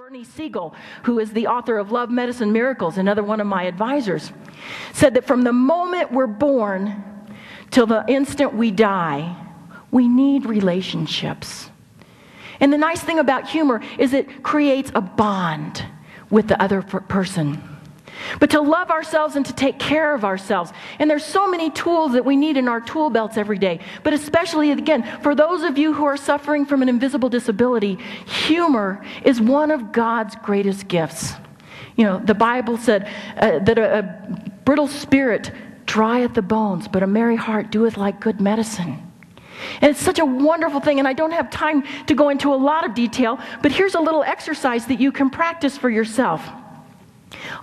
Bernie Siegel, who is the author of Love, Medicine, Miracles, another one of my advisors, said that from the moment we're born till the instant we die, we need relationships. And the nice thing about humor is it creates a bond with the other person. But to love ourselves and to take care of ourselves. And there's so many tools that we need in our tool belts every day. But especially, again, for those of you who are suffering from an invisible disability, humor is one of God's greatest gifts. You know, the Bible said that a brittle spirit drieth the bones, but a merry heart doeth like good medicine. And it's such a wonderful thing, and I don't have time to go into a lot of detail, but here's a little exercise that you can practice for yourself.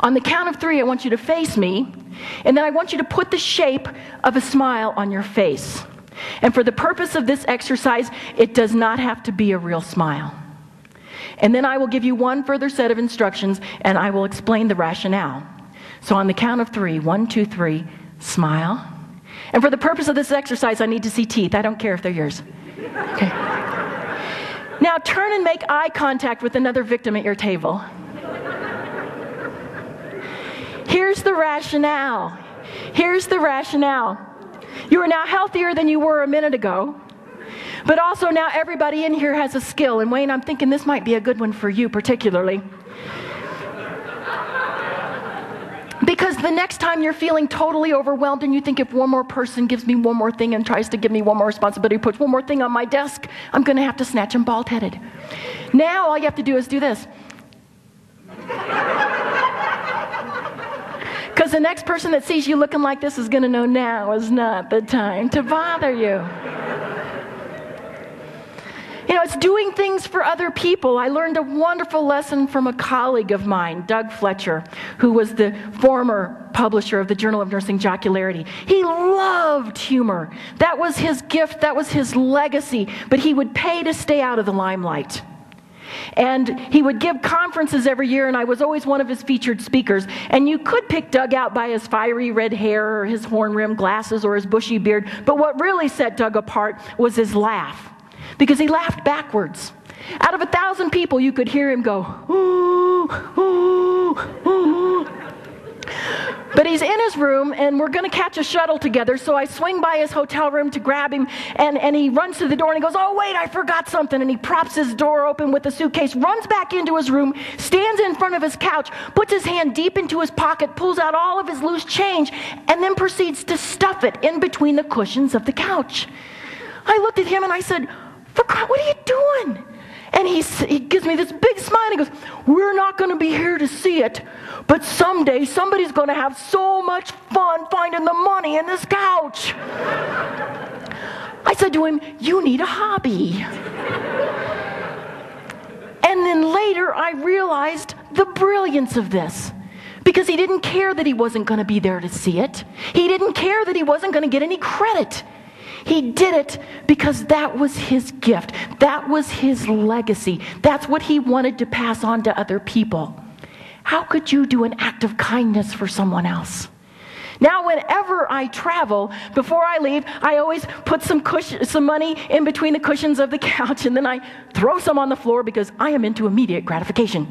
On the count of 3, I want you to face me, and then I want you to put the shape of a smile on your face. And for the purpose of this exercise, it does not have to be a real smile. And then I will give you one further set of instructions, and I will explain the rationale. So on the count of 3, 1, 2, 3, smile. And for the purpose of this exercise, I need to see teeth. I don't care if they're yours. Okay. Now turn and make eye contact with another victim at your table. Here's the rationale. Here's the rationale. You are now healthier than you were a minute ago. But also now everybody in here has a skill. And Wayne, I'm thinking this might be a good one for you particularly. Because the next time you're feeling totally overwhelmed and you think if one more person gives me one more thing and tries to give me one more responsibility, puts one more thing on my desk, I'm going to have to snatch him bald-headed. Now all you have to do is do this. Because the next person that sees you looking like this is going to know now is not the time to bother you. You know, it's doing things for other people. I learned a wonderful lesson from a colleague of mine, Doug Fletcher, who was the former publisher of the Journal of Nursing Jocularity. He loved humor. That was his gift. That was his legacy. But he would pay to stay out of the limelight. And he would give conferences every year, and I was always one of his featured speakers. And you could pick Doug out by his fiery red hair or his horn-rimmed glasses or his bushy beard. But what really set Doug apart was his laugh. Because he laughed backwards. Out of 1,000 people, you could hear him go, ooh, ooh, ooh. But he's in his room, and we're going to catch a shuttle together, so I swing by his hotel room to grab him, and he runs to the door, and he goes, oh, wait, I forgot something, and he props his door open with a suitcase, runs back into his room, stands in front of his couch, puts his hand deep into his pocket, pulls out all of his loose change, and then proceeds to stuff it in between the cushions of the couch. I looked at him, and I said, what are you doing? And he gives me this big smile. And he goes, we're not going to be here to see it, but someday somebody's going to have so much fun finding the money in this couch. I said to him, you need a hobby. And then later I realized the brilliance of this. Because he didn't care that he wasn't going to be there to see it. He didn't care that he wasn't going to get any credit. He did it because that was his gift. That was his legacy. That's what he wanted to pass on to other people. How could you do an act of kindness for someone else? Now, whenever I travel, before I leave, I always put some money in between the cushions of the couch, and then I throw some on the floor because I am into immediate gratification.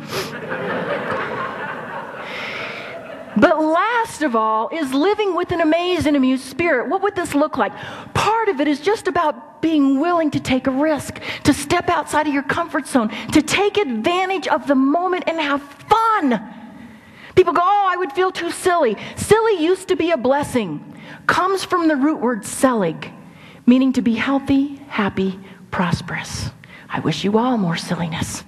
But last of all is living with an amazed and amused spirit. What would this look like? Part of it is just about being willing to take a risk, to step outside of your comfort zone, to take advantage of the moment and have fun. People go, oh, I would feel too silly. Silly used to be a blessing. Comes from the root word selig, meaning to be healthy, happy, prosperous. I wish you all more silliness.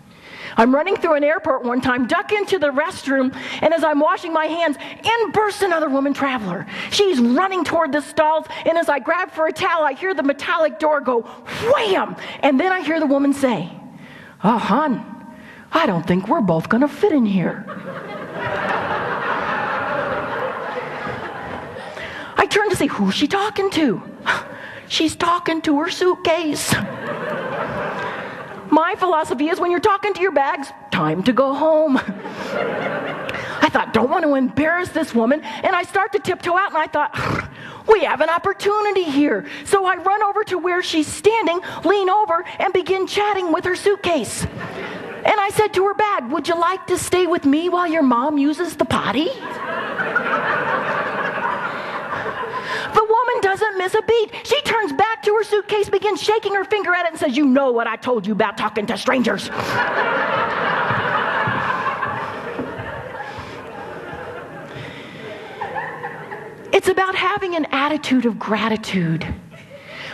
I'm running through an airport one time, duck into the restroom, and as I'm washing my hands, in bursts another woman traveler. She's running toward the stalls, and as I grab for a towel, I hear the metallic door go wham! And then I hear the woman say, oh, hon, I don't think we're both going to fit in here. I turn to see, who's she talking to? She's talking to her suitcase. My philosophy is when you're talking to your bags, time to go home. I thought, don't want to embarrass this woman. And I start to tiptoe out, and I thought, we have an opportunity here. So I run over to where she's standing, lean over, and begin chatting with her suitcase. And I said to her back, would you like to stay with me while your mom uses the potty? The woman doesn't miss a beat. She turns back to her suitcase, begins shaking her finger at it, and says, you know what I told you about talking to strangers. It's about having an attitude of gratitude.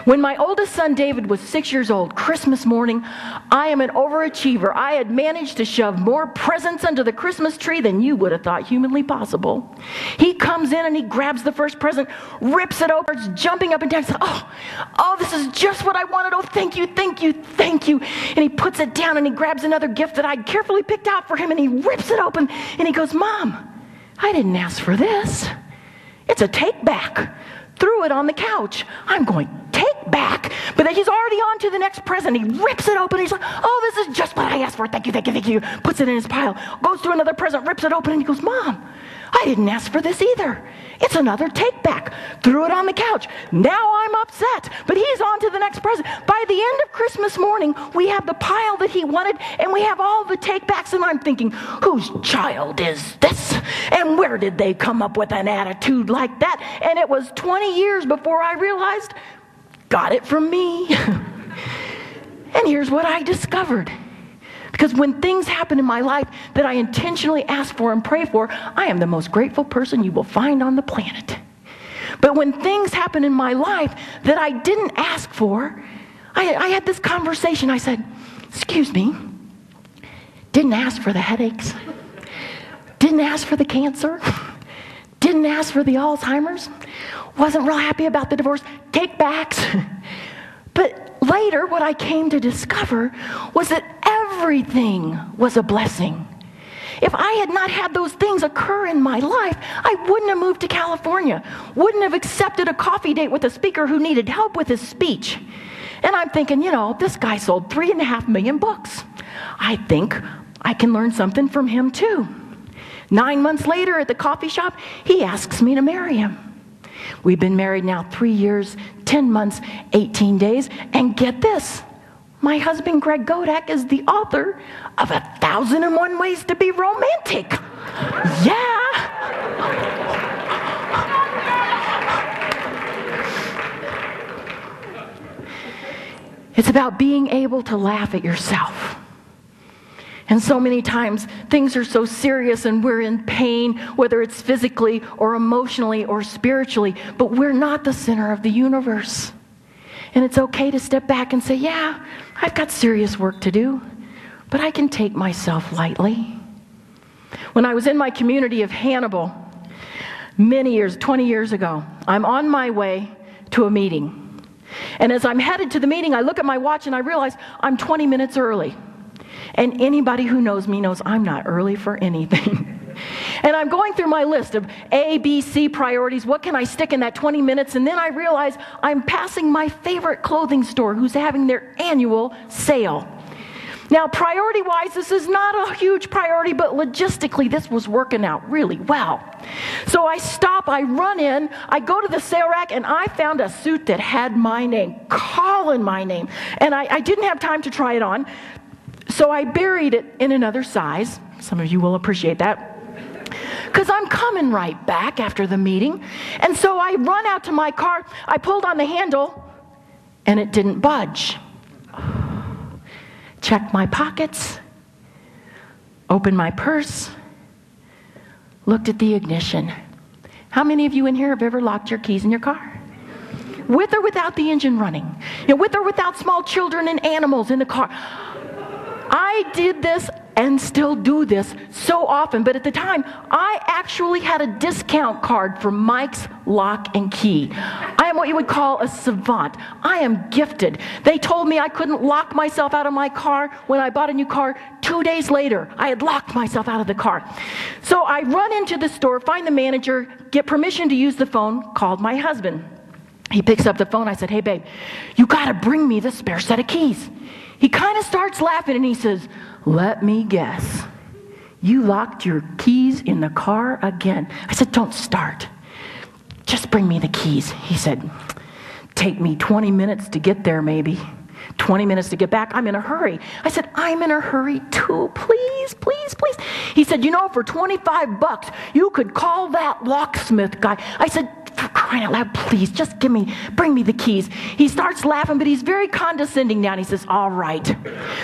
When my oldest son David was 6 years old, Christmas morning, I am an overachiever. I had managed to shove more presents under the Christmas tree than you would have thought humanly possible. He comes in and he grabs the first present, rips it open, starts jumping up and down, says, oh, this is just what I wanted. Oh, thank you, thank you, thank you. And he puts it down and he grabs another gift that I'd carefully picked out for him and he rips it open and he goes, Mom, I didn't ask for this. It's a take back. Threw it on the couch. I'm going, take back? But then he's already on to the next present. He rips it open. He's like, oh, this is just what I asked for. Thank you, thank you, thank you. Puts it in his pile. Goes through another present, rips it open, and he goes, Mom, I didn't ask for this either. It's another take back. Threw it on the couch. Now I'm upset. But he's on to the next present. By the end of Christmas morning, we have the pile that he wanted, and we have all the take backs, and I'm thinking, whose child is this? And where did they come up with an attitude like that? And it was 20 years before I realized, got it from me. And here's what I discovered. Because when things happen in my life that I intentionally ask for and pray for, I am the most grateful person you will find on the planet. But when things happen in my life that I didn't ask for, I had this conversation. I said, excuse me, didn't ask for the headaches, didn't ask for the cancer, didn't ask for the Alzheimer's, wasn't real happy about the divorce, take backs. But later, what I came to discover was that everything was a blessing. If I had not had those things occur in my life, I wouldn't have moved to California, wouldn't have accepted a coffee date with a speaker who needed help with his speech. And I'm thinking, this guy sold 3.5 million books. I think I can learn something from him too. 9 months later at the coffee shop, he asks me to marry him. We've been married now 3 years, 10 months, 18 days, and get this, my husband Greg Godak is the author of 1,001 Ways to Be Romantic. Yeah. It's about being able to laugh at yourself. And so many times, things are so serious and we're in pain, whether it's physically or emotionally or spiritually, but we're not the center of the universe. And it's okay to step back and say, yeah, I've got serious work to do, but I can take myself lightly. When I was in my community of Hannibal, many years, 20 years ago, I'm on my way to a meeting. And as I'm headed to the meeting, I look at my watch and I realize I'm 20 minutes early. And anybody who knows me knows I'm not early for anything. And I'm going through my list of A, B, C priorities. What can I stick in that 20 minutes? And then I realize I'm passing my favorite clothing store who's having their annual sale. Now, priority-wise, this is not a huge priority, but logistically, this was working out really well. So I stop, I run in, I go to the sale rack, and I found a suit that had my name, calling my name. And I didn't have time to try it on. So I buried it in another size. Some of you will appreciate that. Because I'm coming right back after the meeting. And so I run out to my car. I pulled on the handle, and it didn't budge. Checked my pockets. Opened my purse. Looked at the ignition. How many of you in here have ever locked your keys in your car? With or without the engine running? With or without small children and animals in the car? I did this and still do this so often, but at the time, I actually had a discount card from Mike's Lock and Key. I am what you would call a savant. I am gifted. They told me I couldn't lock myself out of my car when I bought a new car. 2 days later, I had locked myself out of the car. So I run into the store, find the manager, get permission to use the phone, called my husband. He picks up the phone. I said, hey, babe, you got to bring me the spare set of keys. He kind of starts laughing and he says, let me guess. You locked your keys in the car again. I said, don't start. Just bring me the keys. He said, take me 20 minutes to get there maybe. 20 minutes to get back. I'm in a hurry. I said, I'm in a hurry too. Please, please, please. He said, for $25, you could call that locksmith guy. I said, for crying out loud, please, just bring me the keys. He starts laughing, but he's very condescending now. And he says, all right,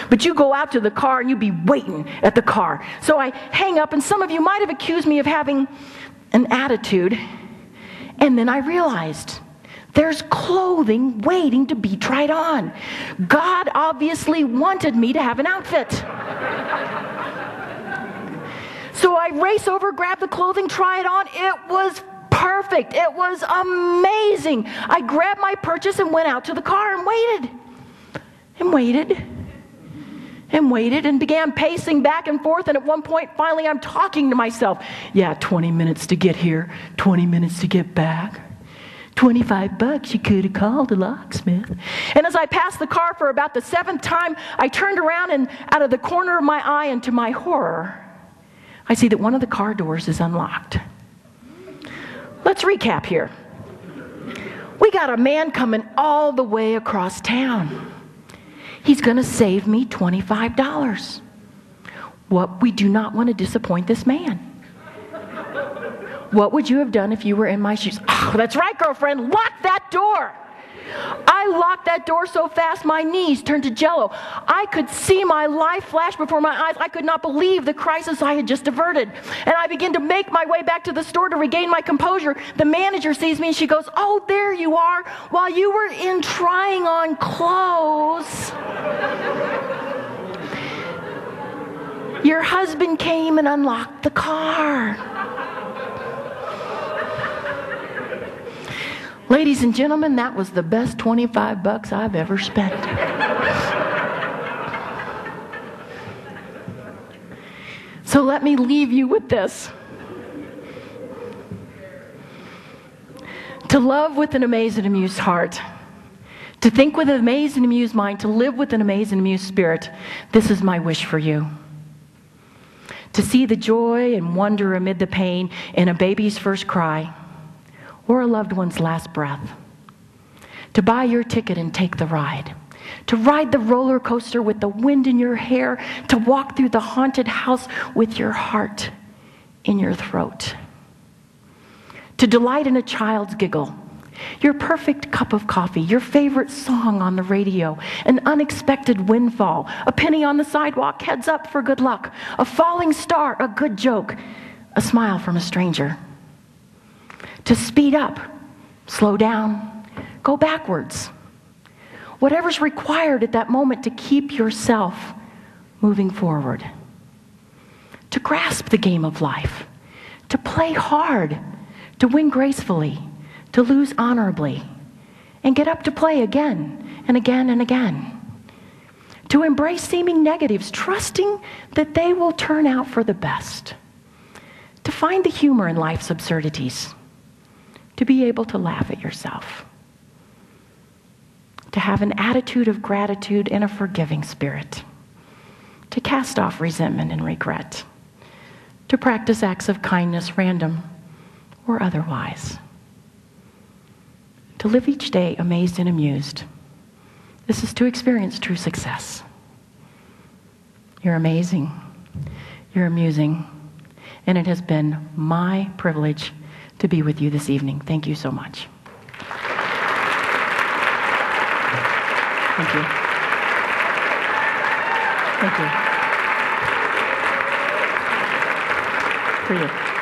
but you go out to the car and you be waiting at the car. So I hang up, and some of you might have accused me of having an attitude. And then I realized there's clothing waiting to be tried on. God obviously wanted me to have an outfit. So I race over, grab the clothing, try it on. It was perfect. It was amazing. I grabbed my purchase and went out to the car and waited. And waited. And waited and began pacing back and forth. And at one point, finally, I'm talking to myself. Yeah, 20 minutes to get here, 20 minutes to get back. $25, you could have called a locksmith. And as I passed the car for about the 7th time, I turned around, and out of the corner of my eye, and to my horror, I see that one of the car doors is unlocked. Let's recap here. We got a man coming all the way across town. He's going to save me $25. What we do not want to disappoint this man. What would you have done if you were in my shoes? Oh, that's right, girlfriend. Lock that door. I locked that door so fast my knees turned to jello. I could see my life flash before my eyes. I could not believe the crisis I had just averted. And I began to make my way back to the store to regain my composure. The manager sees me and she goes, oh, there you are. While you were in trying on clothes, your husband came and unlocked the car. Ladies and gentlemen, that was the best $25 I've ever spent. So let me leave you with this. To love with an amazed and amused heart, to think with an amazed and amused mind, to live with an amazed and amused spirit, this is my wish for you. To see the joy and wonder amid the pain in a baby's first cry, or a loved one's last breath. To buy your ticket and take the ride. To ride the roller coaster with the wind in your hair. To walk through the haunted house with your heart in your throat. To delight in a child's giggle. Your perfect cup of coffee. Your favorite song on the radio. An unexpected windfall. A penny on the sidewalk. Heads up for good luck. A falling star. A good joke. A smile from a stranger. To speed up, slow down, go backwards. Whatever's required at that moment to keep yourself moving forward. To grasp the game of life. To play hard. To win gracefully. To lose honorably. And get up to play again and again and again. To embrace seeming negatives, trusting that they will turn out for the best. To find the humor in life's absurdities. To be able to laugh at yourself. To have an attitude of gratitude and a forgiving spirit. To cast off resentment and regret. To practice acts of kindness, random or otherwise. To live each day amazed and amused. This is to experience true success. You're amazing. You're amusing. And it has been my privilege to be with you this evening. Thank you so much. Thank you. Thank you. For you.